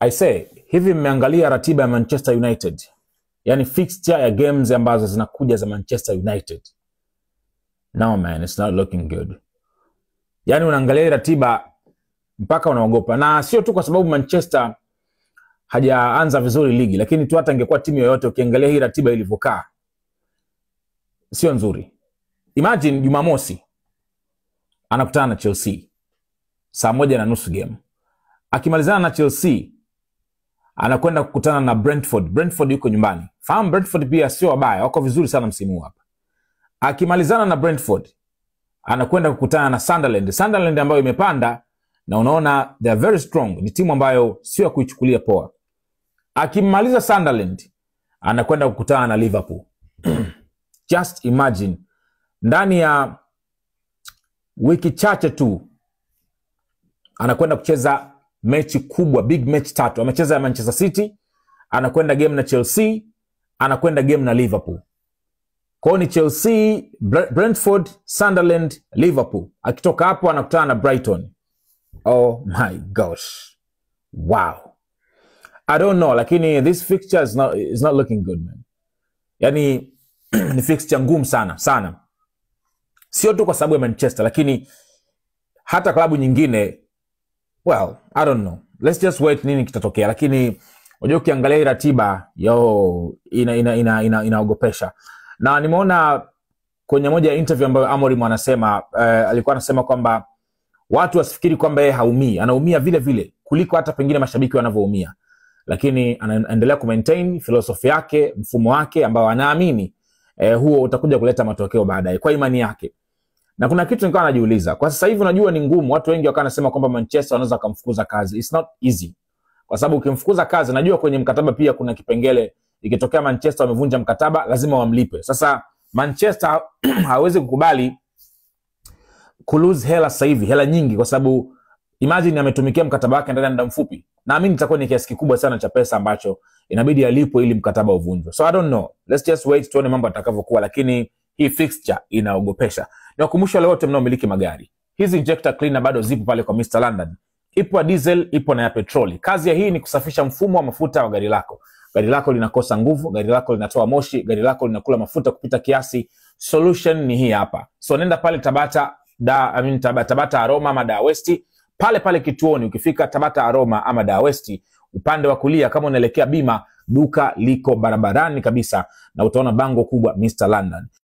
I say, hivi mmeangalia ratiba ya Manchester United? Yani fixture ya games ambazo zinakuja za Manchester United. No man, it's not looking good. Yani unaangalia ratiba mpaka unaogopa. Na sio tu kwa sababu Manchester hajaanza vizuri ligi, lakini tu hata ingekuwa timu yoyote ukiangalia hii ratiba ilivyokaa sio nzuri. Imagine Jumamosi anakutana na Chelsea saa 1:30 game. Akimalizana na Chelsea anakwenda kukutana na Brentford. Brentford yuko nyumbani. Fahamu Brentford pia sio wabaya, wako vizuri sana msimu hapa. Akimalizana na Brentford anakwenda kukutana na Sunderland. Sunderland ambayo imepanda na unaona they are very strong. Ni timu ambayo sio ya kuichukulia poa. Akimaliza Sunderland anakwenda kukutana na Liverpool. Just imagine, ndani ya wiki chache tu anakwenda kucheza mechi kubwa, big match 3. Amecheza ya Manchester City, anakwenda game na Chelsea, anakwenda game na Liverpool. Kwa ni Chelsea, Brentford, Sunderland, Liverpool. Akitoka hapo anakutana na Brighton. Oh my gosh. Wow. I don't know, lakini this fixture is not looking good, man. Yani ni fixture ngumu sana. Sio tu kwa sababu ya Manchester, lakini hata klabu nyingine, well, I don't know. Let's just wait nini kitatokea. Lakini unajua ukiangalia hii ratiba, inaogopesha. Na nimeona kwenye moja ya interview ambayo Amorim anasema, alikuwa anasema kwamba watu wasifikiri kwamba yeye haumii. Anaumia vile vile kuliko hata pengine mashabiki wanavyoumia. Lakini anaendelea kumaintain philosophy yake, mfumo wake ambao anaamini huo utakuja kuleta matokeo baadaye kwa imani yake. Na kuna kitu nilikuwa najiuliza. Kwa sasa hivi unajua ni ngumu, watu wengi wakawa nasema kwamba Manchester wanaweza kumfukuza kazi. It's not easy. Kwa sababu ukimfukuza kazi, najua kwenye mkataba pia kuna kipengele ikitokea Manchester wamevunja mkataba lazima wamlipe. Sasa Manchester hawezi kukubali kulose hela sasa hivi, hela nyingi, kwa sababu imagine ametumikia mkataba wake ndani ya muda mfupi. Naamini itakuwa ni kiasi kikubwa sana cha pesa ambacho inabidi alipwe ili mkataba uvunjwe. So I don't know. Let's just wait tuone mambo yatakavyokuwa, lakini hii fixture inaogopesha. Niwakumbusha wale wote mnaomiliki magari, hizi injector cleaner bado zipo pale kwa Mr. London. Ipo ya diesel, ipo na ya petroli. Kazi ya hii ni kusafisha mfumo wa mafuta wa gari lako. Gari lako linakosa nguvu, gari lako linatoa moshi, gari lako linakula mafuta kupita kiasi. Solution ni hii hapa. So nenda pale Tabata Aroma ama Dar West. Pale kituoni, ukifika Tabata Aroma ama Dar West, upande wa kulia kama unaelekea Bima, duka liko barabarani kabisa na utaona bango kubwa Mr. London.